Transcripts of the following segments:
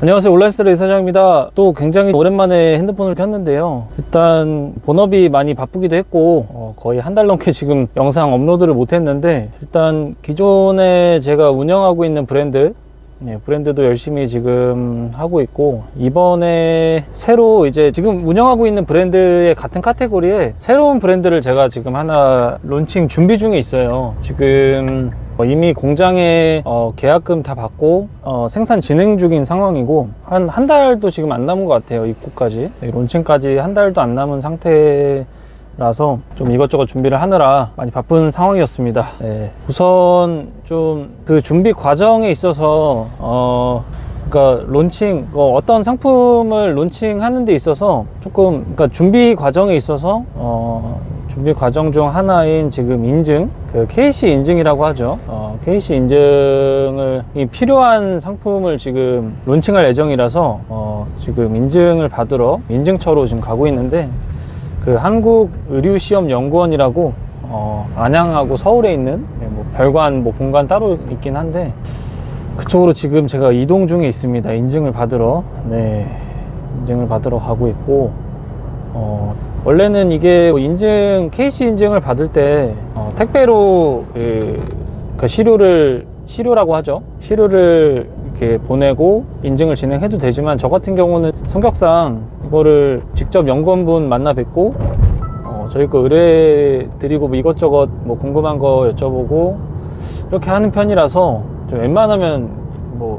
안녕하세요, 올라이스트레이 사장입니다. 또 굉장히 오랜만에 핸드폰을 켰는데요. 일단 본업이 많이 바쁘기도 했고 거의 한 달 넘게 지금 영상 업로드를 못했는데, 일단 기존에 제가 운영하고 있는 브랜드도 열심히 지금 하고 있고, 이번에 새로 이제 지금 운영하고 있는 브랜드의 같은 카테고리에 새로운 브랜드를 제가 지금 하나 론칭 준비 중에 있어요. 지금 이미 공장에 계약금 다 받고 생산 진행 중인 상황이고, 한 달도 지금 안 남은 것 같아요. 입고까지, 론칭까지 한 달도 안 남은 상태라서 좀 이것저것 준비를 하느라 많이 바쁜 상황이었습니다. 우선 좀 그 준비 과정에 있어서 그러니까 론칭, 어떤 상품을 론칭하는 데 있어서 조금, 그러니까 준비 과정에 있어서 준비 과정 중 하나인 지금 인증, 그 KC 인증이라고 하죠. KC 인증을 필요한 상품을 지금 론칭할 예정이라서 지금 인증을 받으러 인증처로 지금 가고 있는데, 그 한국의류시험연구원이라고 안양하고 서울에 있는 별관, 본관 따로 있긴 한데, 그쪽으로 지금 제가 이동 중에 있습니다. 인증을 받으러. 인증을 받으러 가고 있고, 원래는 이게 인증, KC 인증을 받을 때 택배로 그 시료라고 하죠. 시료를 이렇게 보내고 인증을 진행해도 되지만, 저 같은 경우는 성격상 이거를 직접 연구원분 만나 뵙고 저희 거 의뢰 드리고 이것저것 궁금한 거 여쭤보고 이렇게 하는 편이라서, 좀 웬만하면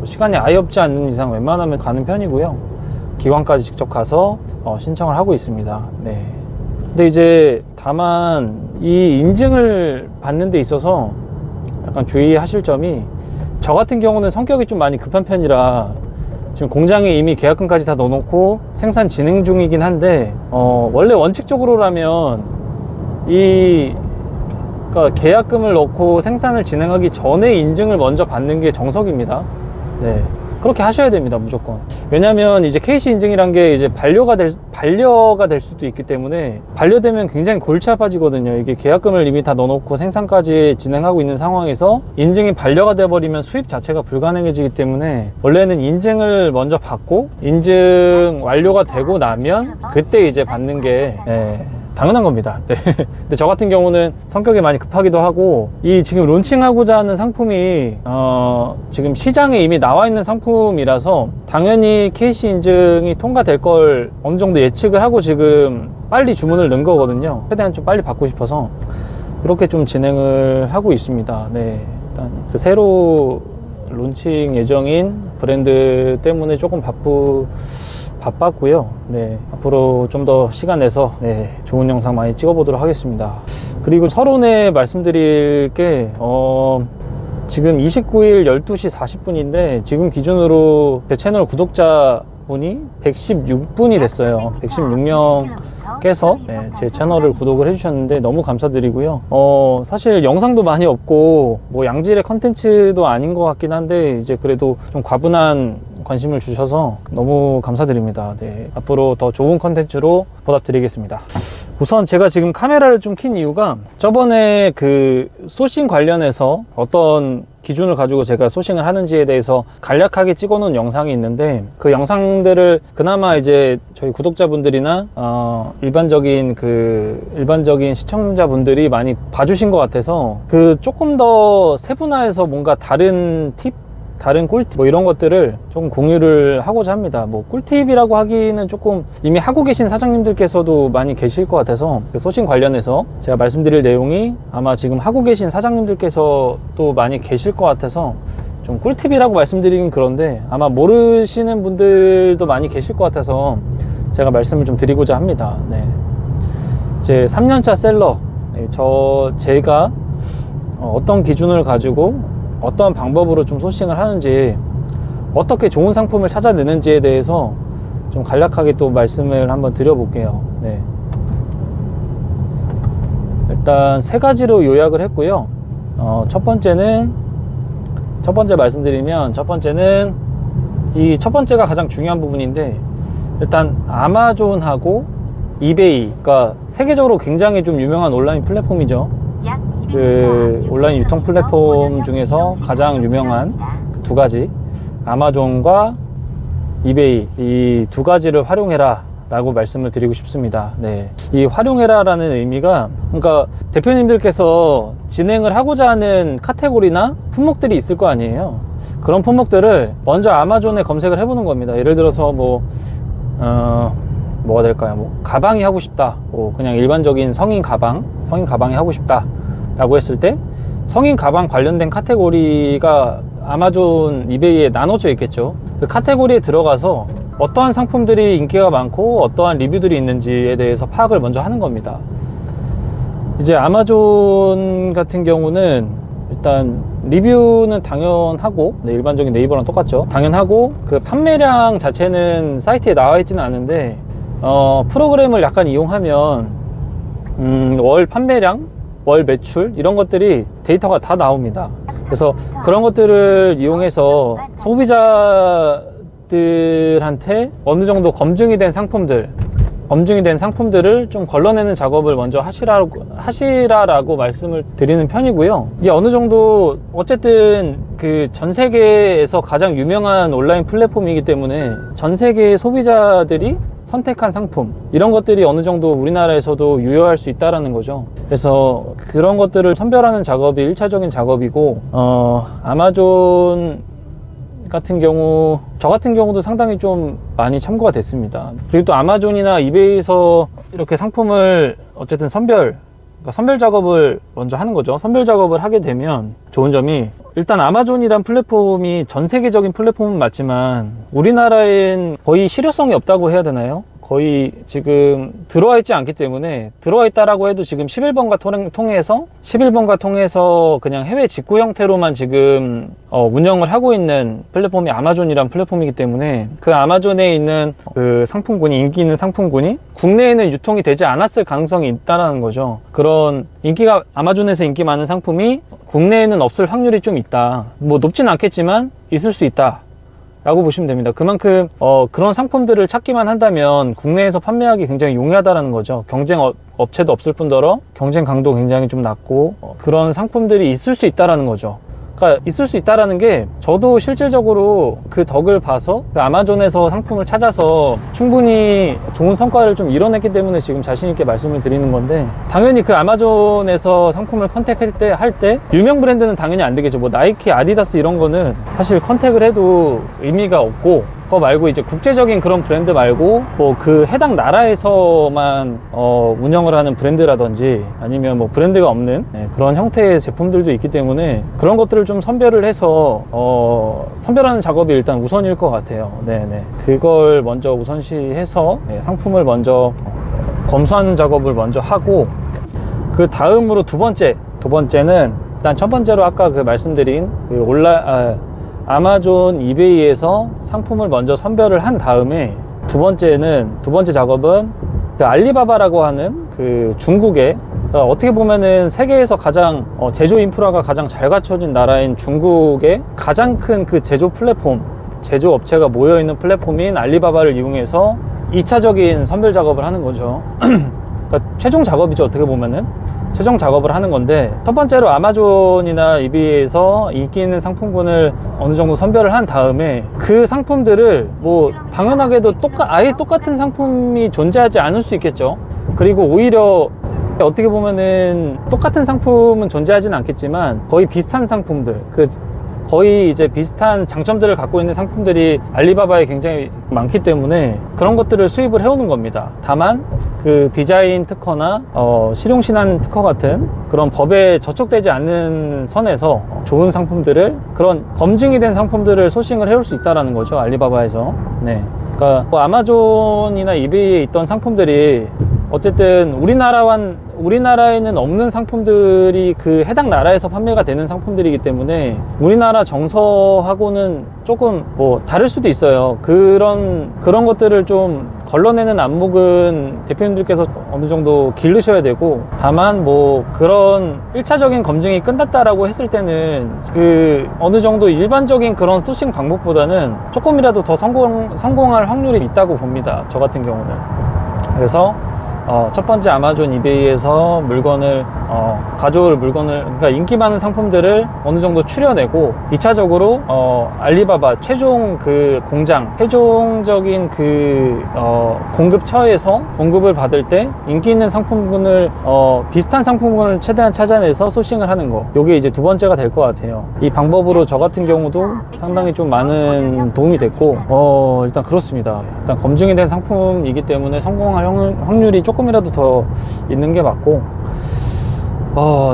시간이 아예 없지 않는 이상 웬만하면 가는 편이고요. 기관까지 직접 가서 신청을 하고 있습니다. 근데 이제 다만 이 인증을 받는 데 있어서 약간 주의하실 점이, 저 같은 경우는 성격이 좀 많이 급한 편이라 지금 공장에 이미 계약금까지 다 넣어놓고 생산 진행 중이긴 한데, 원래 원칙적으로라면 그러니까 계약금을 넣고 생산을 진행하기 전에 인증을 먼저 받는 게 정석입니다. 그렇게 하셔야 됩니다, 무조건. 왜냐면 이제 KC 인증이란 게 이제 반려가 될 수도 있기 때문에, 반려되면 굉장히 골치 아파지거든요. 이게 계약금을 이미 다 넣어놓고 생산까지 진행하고 있는 상황에서 인증이 반려가 돼버리면 수입 자체가 불가능해지기 때문에, 원래는 인증을 먼저 받고 인증 완료가 되고 나면 그때 이제 받는 게 당연한 겁니다. 근데 저 같은 경우는 성격이 많이 급하기도 하고, 이 지금 론칭하고자 하는 상품이 지금 시장에 이미 나와 있는 상품이라서 당연히 KC 인증이 통과될 걸 어느 정도 예측을 하고 지금 빨리 주문을 넣은 거거든요. 최대한 좀 빨리 받고 싶어서 그렇게 좀 진행을 하고 있습니다. 일단 그 새로 론칭 예정인 브랜드 때문에 조금 바빴고요. 앞으로 좀 더 시간 내서 좋은 영상 많이 찍어보도록 하겠습니다. 그리고 서론에 말씀드릴 게, 지금 29일 12시 40분인데 지금 기준으로 제 채널 구독자분이 116분이 됐어요. 116명께서 제 채널을 구독을 해주셨는데 너무 감사드리고요. 사실 영상도 많이 없고 양질의 컨텐츠도 아닌 것 같긴 한데, 이제 그래도 좀 과분한 관심을 주셔서 너무 감사드립니다. 앞으로 더 좋은 컨텐츠로 보답드리겠습니다. 우선 제가 지금 카메라를 좀 킨 이유가, 저번에 그 소싱 관련해서 어떤 기준을 가지고 제가 소싱을 하는지에 대해서 간략하게 찍어 놓은 영상이 있는데, 그 영상들을 그나마 이제 저희 구독자분들이나 일반적인 시청자분들이 많이 봐주신 것 같아서, 그 조금 더 세분화해서 뭔가 다른 팁, 다른 꿀팁 이런 것들을 좀 공유를 하고자 합니다. 꿀팁이라고 하기는 조금, 이미 하고 계신 사장님들께서도 많이 계실 것 같아서, 그 소싱 관련해서 제가 말씀드릴 내용이 아마 지금 하고 계신 사장님들께서 또 많이 계실 것 같아서 좀 꿀팁이라고 말씀드리긴 그런데, 아마 모르시는 분들도 많이 계실 것 같아서 제가 말씀을 좀 드리고자 합니다. 이제 3년차 셀러, 제가 어떤 기준을 가지고 어떤 방법으로 좀 소싱을 하는지, 어떻게 좋은 상품을 찾아내는지에 대해서 좀 간략하게 또 말씀을 한번 드려볼게요. 일단 세 가지로 요약을 했고요. 첫 번째 말씀드리면, 첫 번째는 이 첫 번째가 가장 중요한 부분인데, 일단 아마존하고 이베이, 그러니까 세계적으로 굉장히 좀 유명한 온라인 플랫폼이죠. 그 온라인 유통 플랫폼 중에서 가장 유명한 그 두 가지, 아마존과 이베이 이 두 가지를 활용해라 라고 말씀을 드리고 싶습니다. 네. 이 활용해라 라는 의미가, 그러니까 대표님들께서 진행을 하고자 하는 카테고리나 품목들이 있을 거 아니에요. 그런 품목들을 먼저 아마존에 검색을 해보는 겁니다. 예를 들어서 뭐가 될까요? 뭐 가방이 하고 싶다, 뭐 그냥 일반적인 성인 가방이 하고 싶다 라고 했을 때, 성인 가방 관련된 카테고리가 아마존 이베이에 나눠져 있겠죠. 그 카테고리에 들어가서 어떠한 상품들이 인기가 많고 어떠한 리뷰들이 있는지에 대해서 파악을 먼저 하는 겁니다. 이제 아마존 같은 경우는 일단 리뷰는 당연하고, 네, 일반적인 네이버랑 똑같죠. 당연하고, 그 판매량 자체는 사이트에 나와 있지는 않은데 프로그램을 약간 이용하면 월 판매량, 월 매출 이런 것들이 데이터가 다 나옵니다. 그래서 그런 것들을 이용해서 소비자들한테 어느 정도 검증이 된 상품들을 좀 걸러내는 작업을 먼저 하시라라고 말씀을 드리는 편이고요. 이게 어느 정도 어쨌든 그 전 세계에서 가장 유명한 온라인 플랫폼이기 때문에 전 세계의 소비자들이 선택한 상품, 이런 것들이 어느 정도 우리나라에서도 유효할 수 있다라는 거죠. 그래서 그런 것들을 선별하는 작업이 1차적인 작업이고, 아마존 같은 경우, 저 같은 경우도 상당히 좀 많이 참고가 됐습니다. 그리고 또 아마존이나 이베이에서 이렇게 상품을 어쨌든 선별 작업을 먼저 하는 거죠. 선별 작업을 하게 되면 좋은 점이, 일단 아마존이란 플랫폼이 전 세계적인 플랫폼은 맞지만 우리나라엔 거의 실효성이 없다고 해야 되나요? 거의 지금 들어와 있지 않기 때문에, 들어와 있다라고 해도 지금 11번가 통해서 그냥 해외 직구 형태로만 지금 운영을 하고 있는 플랫폼이 아마존이란 플랫폼이기 때문에, 그 아마존에 있는 그 상품군이, 인기 있는 상품군이 국내에는 유통이 되지 않았을 가능성이 있다라는 거죠. 그런 아마존에서 인기 많은 상품이 국내에는 없을 확률이 좀 있다. 뭐 높진 않겠지만 있을 수 있다 라고 보시면 됩니다. 그만큼 그런 상품들을 찾기만 한다면 국내에서 판매하기 굉장히 용이하다는 거죠. 경쟁 업체도 없을 뿐더러 경쟁 강도 굉장히 좀 낮고, 그런 상품들이 있을 수 있다는 거죠. 그러니까 있을 수 있다는 게, 저도 실질적으로 그 덕을 봐서 그 아마존에서 상품을 찾아서 충분히 좋은 성과를 좀 이뤄냈기 때문에 지금 자신 있게 말씀을 드리는 건데, 당연히 그 아마존에서 상품을 할 때 유명 브랜드는 당연히 안 되겠죠. 뭐 나이키, 아디다스 이런 거는 사실 컨택을 해도 의미가 없고, 그거 말고 이제 국제적인 그런 브랜드 말고 뭐 그 해당 나라에서만 운영을 하는 브랜드라든지, 아니면 뭐 브랜드가 없는 그런 형태의 제품들도 있기 때문에, 그런 것들을 좀 선별을 해서 선별하는 작업이 일단 우선일 것 같아요. 네네. 그걸 먼저 우선시해서 상품을 먼저 검수하는 작업을 먼저 하고, 그 다음으로 두 번째는 일단 첫 번째로 아까 그 말씀드린 그 아마존 이베이에서 상품을 먼저 선별을 한 다음에, 두 번째 작업은 그 알리바바라고 하는 그 중국의, 그러니까 어떻게 보면은 세계에서 가장 제조 인프라가 가장 잘 갖춰진 나라인 중국의 가장 큰 그 제조 업체가 모여있는 플랫폼인 알리바바를 이용해서 2차적인 선별 작업을 하는 거죠. 그러니까 최종 작업이죠. 어떻게 보면은 최종 작업을 하는 건데, 첫 번째로 아마존이나 이베이에서 인기 있는 상품군을 어느 정도 선별을 한 다음에, 그 상품들을 뭐 당연하게도 아예 똑같은 상품이 존재하지 않을 수 있겠죠. 그리고 오히려 어떻게 보면은 똑같은 상품은 존재하지는 않겠지만 거의 비슷한 상품들, 거의 이제 비슷한 장점들을 갖고 있는 상품들이 알리바바에 굉장히 많기 때문에 그런 것들을 수입을 해오는 겁니다. 다만 그 디자인 특허나 실용신안 특허 같은 그런 법에 저촉되지 않는 선에서 좋은 상품들을, 그런 검증이 된 상품들을 소싱을 해올 수 있다는 거죠, 알리바바에서. 네. 그러니까 뭐 아마존이나 이베이에 있던 상품들이 어쨌든 우리나라에는 없는 상품들이 그 해당 나라에서 판매가 되는 상품들이기 때문에 우리나라 정서하고는 조금 뭐 다를 수도 있어요. 그런 것들을 좀 걸러내는 안목은 대표님들께서 어느 정도 기르셔야 되고, 다만 뭐 그런 1차적인 검증이 끝났다라고 했을 때는 그 어느 정도 일반적인 그런 소싱 방법보다는 조금이라도 더 성공할 확률이 있다고 봅니다, 저 같은 경우는. 그래서 첫 번째 아마존 이베이에서 물건을 가져올 물건을, 그러니까 인기 많은 상품들을 어느 정도 추려내고 2차적으로 알리바바 최종 그 공장, 최종적인 그 공급처에서 공급을 받을 때 인기 있는 상품군을 비슷한 상품군을 최대한 찾아내서 소싱을 하는 거, 요게 이제 두 번째가 될 것 같아요. 이 방법으로 저 같은 경우도 상당히 좀 많은 도움이 됐고, 일단 그렇습니다. 일단 검증이 된 상품이기 때문에 성공할 확률이 조금이라도 더 있는 게 맞고,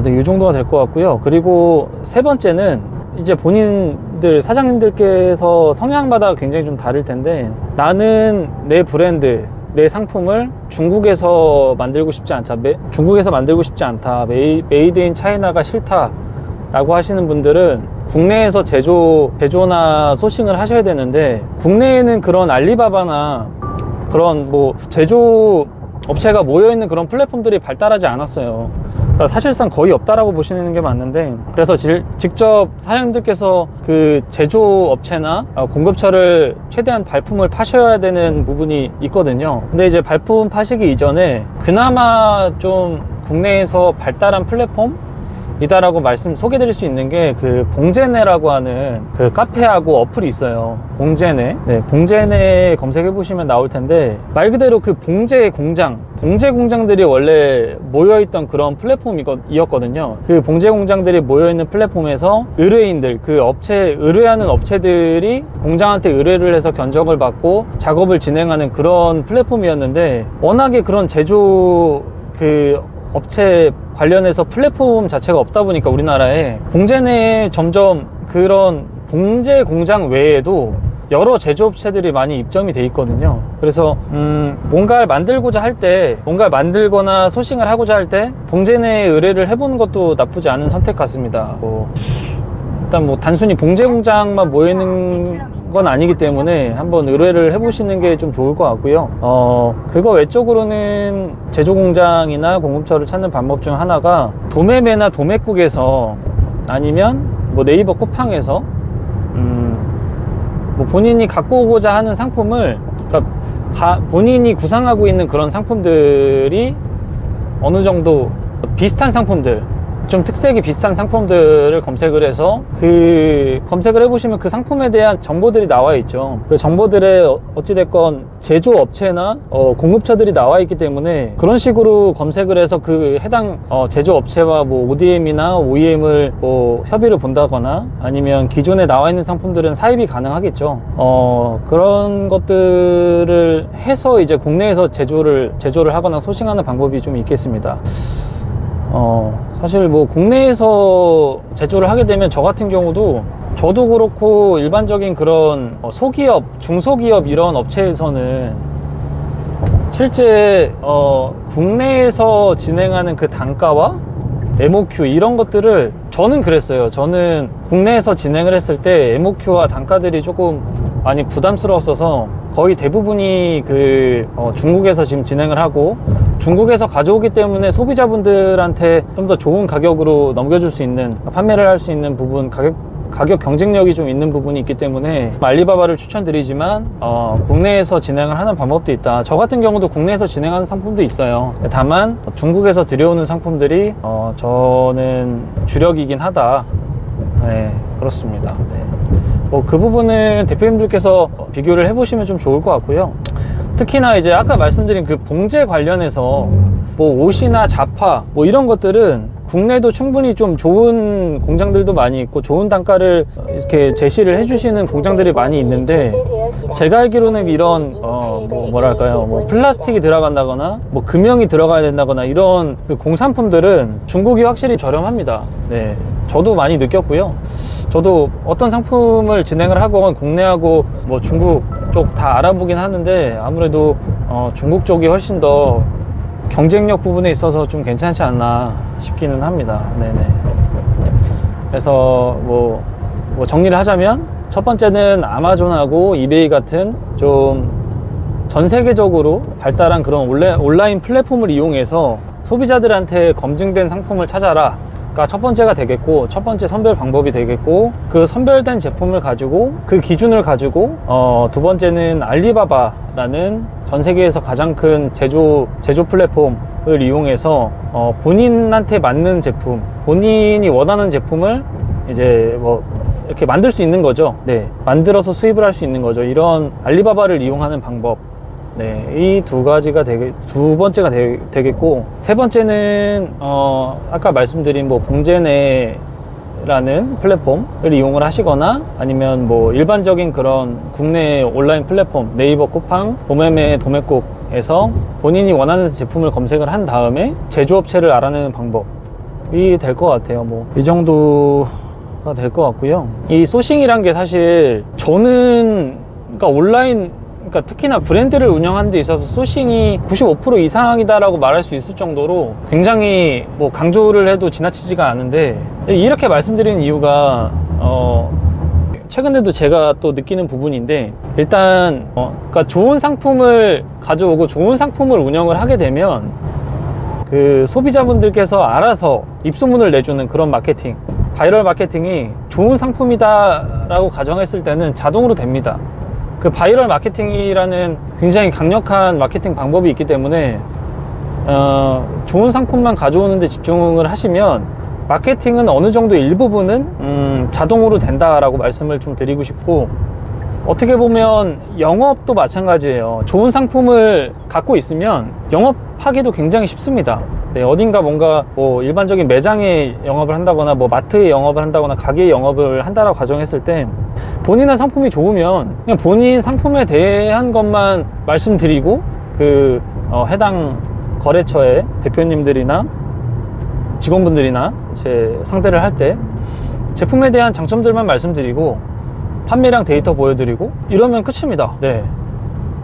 네, 이 정도가 될 것 같고요. 그리고 세 번째는 이제 본인들, 사장님들께서 성향마다 굉장히 좀 다를 텐데, 나는 내 브랜드, 내 상품을 중국에서 만들고 싶지 않다, 중국에서 만들고 싶지 않다, 메이드 인 차이나가 싫다 라고 하시는 분들은 국내에서 제조나 소싱을 하셔야 되는데, 국내에는 그런 알리바바나 그런 뭐 제조 업체가 모여있는 그런 플랫폼들이 발달하지 않았어요. 그러니까 사실상 거의 없다라고 보시는 게 맞는데, 그래서 직접 사장님들께서 그 제조 업체나 공급처를 최대한 발품을 파셔야 되는 부분이 있거든요. 근데 이제 발품 파시기 이전에 그나마 좀 국내에서 발달한 플랫폼 이다라고 소개드릴 수 있는 게 그 봉제네라고 하는 그 카페하고 어플이 있어요. 봉제네. 네, 봉제네 검색해 보시면 나올 텐데, 말 그대로 그 봉제 공장들이 원래 모여있던 그런 플랫폼이었거든요. 그 봉제 공장들이 모여있는 플랫폼에서 의뢰인들, 그 의뢰하는 업체들이 공장한테 의뢰를 해서 견적을 받고 작업을 진행하는 그런 플랫폼이었는데, 워낙에 그런 제조 업체 관련해서 플랫폼 자체가 없다 보니까 우리나라에 봉제 내에 점점 그런 봉제 공장 외에도 여러 제조업체들이 많이 입점이 돼 있거든요. 그래서 뭔가를 만들거나 소싱을 하고자 할 때 봉제 내에 의뢰를 해보는 것도 나쁘지 않은 선택 같습니다. 일단 뭐 단순히 봉제 공장만 모이는 건 아니기 때문에 한번 의뢰를 해보시는 게 좀 좋을 것 같고요. 그거 외적으로는 제조 공장이나 공급처를 찾는 방법 중 하나가 도매매나 도매국에서, 아니면 뭐 네이버 쿠팡에서 뭐 본인이 갖고 오고자 하는 상품을, 그러니까 본인이 구상하고 있는 그런 상품들이 어느 정도 비슷한 상품들, 좀 특색이 비슷한 상품들을 검색을 해서 검색을 해보시면 그 상품에 대한 정보들이 나와 있죠. 그 정보들에 어찌됐건 제조업체나 공급처들이 나와 있기 때문에 그런 식으로 검색을 해서 그 해당 제조업체와 뭐 ODM이나 OEM을 뭐 협의를 본다거나, 아니면 기존에 나와 있는 상품들은 사입이 가능하겠죠. 그런 것들을 해서 이제 국내에서 제조를 하거나 소싱하는 방법이 좀 있겠습니다. 사실 뭐 국내에서 제조를 하게 되면 저 같은 경우도, 저도 그렇고 일반적인 그런 소기업, 중소기업 이런 업체에서는 실제 국내에서 진행하는 그 단가와 MOQ 이런 것들을, 저는 그랬어요. 저는 국내에서 진행을 했을 때 MOQ와 단가들이 조금 많이 부담스러웠어서 거의 대부분이 중국에서 지금 진행을 하고, 중국에서 가져오기 때문에 소비자분들한테 좀 더 좋은 가격으로 넘겨줄 수 있는, 판매를 할 수 있는 부분, 가격 경쟁력이 좀 있는 부분이 있기 때문에 알리바바를 추천드리지만, 국내에서 진행을 하는 방법도 있다. 저 같은 경우도 국내에서 진행하는 상품도 있어요. 다만 중국에서 들여오는 상품들이 저는 주력이긴 하다. 네, 그렇습니다. 네. 그 부분은 대표님들께서 비교를 해보시면 좀 좋을 것 같고요. 특히나 이제 아까 말씀드린 그 봉제 관련해서 뭐 옷이나 자파 뭐 이런 것들은 국내도 충분히 좀 좋은 공장들도 많이 있고, 좋은 단가를 이렇게 제시를 해주시는 공장들이 많이 있는데, 제가 알기로는 이런 뭐랄까요, 뭐 플라스틱이 들어간다거나 뭐 금형이 들어가야 된다거나 이런 그 공산품들은 중국이 확실히 저렴합니다. 네, 저도 많이 느꼈고요. 저도 어떤 상품을 진행을 하건 국내하고 뭐 중국 쪽 다 알아보긴 하는데, 아무래도 중국 쪽이 훨씬 더 경쟁력 부분에 있어서 좀 괜찮지 않나 싶기는 합니다. 네네. 그래서 뭐 정리를 하자면, 첫 번째는 아마존하고 이베이 같은 좀 전 세계적으로 발달한 그런 온라인 플랫폼을 이용해서 소비자들한테 검증된 상품을 찾아라 가 첫 번째가 되겠고, 첫 번째 선별 방법이 되겠고, 그 선별된 제품을 가지고 그 기준을 가지고 두 번째는 알리바바라는 전 세계에서 가장 큰 제조 플랫폼을 이용해서 본인한테 맞는 제품, 본인이 원하는 제품을 이제 뭐 이렇게 만들 수 있는 거죠. 네, 만들어서 수입을 할 수 있는 거죠. 이런 알리바바를 이용하는 방법, 네, 이 두 가지가 두 번째가 되겠고, 세 번째는 아까 말씀드린 뭐 봉제네라는 플랫폼을 이용을 하시거나, 아니면 뭐 일반적인 그런 국내 온라인 플랫폼 네이버, 쿠팡, 도매매, 도매국에서 본인이 원하는 제품을 검색을 한 다음에 제조업체를 알아내는 방법이 될 것 같아요. 뭐 이 정도가 될 것 같고요. 이 소싱이란 게 사실 저는, 그러니까 온라인, 그러니까 특히나 브랜드를 운영하는 데 있어서 소싱이 95% 이상이다라고 말할 수 있을 정도로 굉장히 뭐 강조를 해도 지나치지가 않은데, 이렇게 말씀드리는 이유가 최근에도 제가 또 느끼는 부분인데, 일단 그러니까 좋은 상품을 가져오고 좋은 상품을 운영을 하게 되면 그 소비자분들께서 알아서 입소문을 내주는 그런 마케팅, 바이럴 마케팅이 좋은 상품이다 라고 가정했을 때는 자동으로 됩니다. 그 바이럴 마케팅이라는 굉장히 강력한 마케팅 방법이 있기 때문에 좋은 상품만 가져오는 데 집중을 하시면 마케팅은 어느 정도 일부분은 자동으로 된다라고 말씀을 좀 드리고 싶고, 어떻게 보면 영업도 마찬가지예요. 좋은 상품을 갖고 있으면 영업하기도 굉장히 쉽습니다. 네, 어딘가 뭔가 뭐 일반적인 매장에 영업을 한다거나 뭐 마트에 영업을 한다거나 가게에 영업을 한다라고 가정했을 때, 본인의 상품이 좋으면 그냥 본인 상품에 대한 것만 말씀드리고, 그 해당 거래처의 대표님들이나 직원분들이나 제 상대를 할 때 제품에 대한 장점들만 말씀드리고 판매량 데이터 보여드리고 이러면 끝입니다. 네,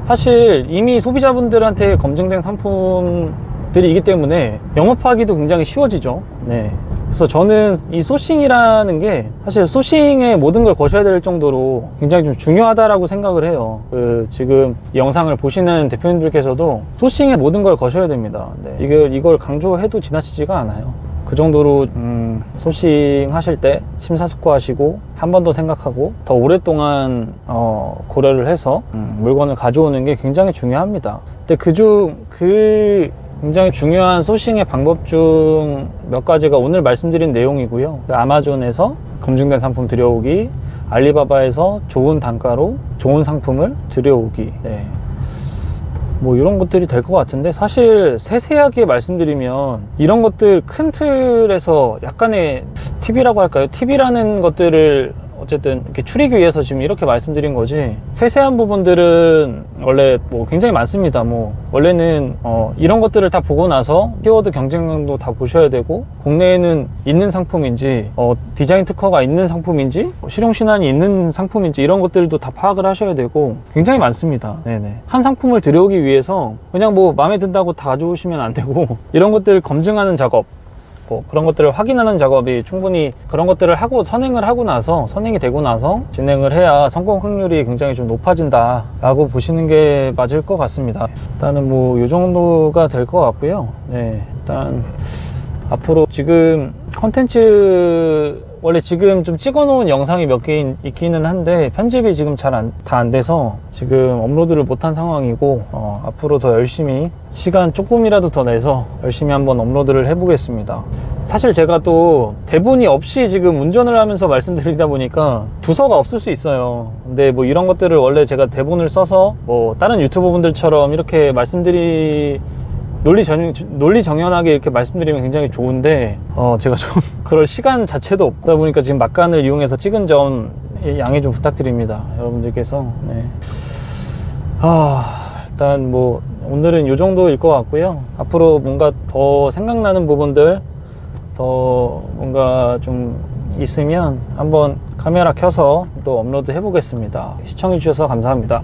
사실 이미 소비자분들한테 검증된 상품들이기 때문에 영업하기도 굉장히 쉬워지죠. 네, 그래서 저는 이 소싱이라는 게 사실 소싱의 모든 걸 거셔야 될 정도로 굉장히 좀 중요하다라고 생각을 해요. 그 지금 이 영상을 보시는 대표님들께서도 소싱의 모든 걸 거셔야 됩니다. 네, 이걸 강조해도 지나치지가 않아요. 그 정도로 소싱 하실 때 심사숙고하시고 한 번 더 생각하고 더 오랫동안 고려를 해서 물건을 가져오는 게 굉장히 중요합니다. 근데 그 굉장히 중요한 소싱의 방법 중 몇 가지가 오늘 말씀드린 내용이고요. 아마존에서 검증된 상품 들여오기, 알리바바에서 좋은 단가로 좋은 상품을 들여오기, 네, 뭐 이런 것들이 될 것 같은데, 사실 세세하게 말씀드리면 이런 것들 큰 틀에서 약간의 팁이라고 할까요? 팁이라는 것들을 어쨌든 이렇게 추리기 위해서 지금 이렇게 말씀드린 거지, 세세한 부분들은 원래 뭐 굉장히 많습니다. 뭐 원래는 이런 것들을 다 보고 나서 키워드 경쟁력도 다 보셔야 되고, 국내에는 있는 상품인지 디자인 특허가 있는 상품인지 실용 신안이 있는 상품인지 이런 것들도 다 파악을 하셔야 되고 굉장히 많습니다. 네네. 한 상품을 들여오기 위해서 그냥 뭐 마음에 든다고 다 가져오시면 안 되고, 이런 것들을 검증하는 작업, 뭐 그런 것들을 확인하는 작업이 충분히, 그런 것들을 하고 선행이 되고 나서 진행을 해야 성공 확률이 굉장히 좀 높아진다 라고 보시는 게 맞을 것 같습니다. 일단은 뭐 이 정도가 될 것 같고요. 네, 일단 앞으로 지금 컨텐츠 원래 지금 좀 찍어 놓은 영상이 몇 개 있기는 한데 편집이 지금 다 안 돼서 지금 업로드를 못한 상황이고, 앞으로 더 열심히 시간 조금이라도 더 내서 열심히 한번 업로드를 해보겠습니다. 사실 제가 또 대본이 없이 지금 운전을 하면서 말씀드리다 보니까 두서가 없을 수 있어요. 근데 뭐 이런 것들을 원래 제가 대본을 써서 뭐 다른 유튜버 분들처럼 이렇게 논리 정연하게 이렇게 말씀드리면 굉장히 좋은데, 제가 좀 그럴 시간 자체도 없다 보니까 지금 막간을 이용해서 찍은 점 양해 좀 부탁드립니다, 여러분들께서. 네. 일단 뭐 오늘은 이 정도일 것 같고요. 앞으로 뭔가 더 생각나는 부분들, 더 뭔가 좀 있으면 한번 카메라 켜서 또 업로드 해보겠습니다. 시청해 주셔서 감사합니다.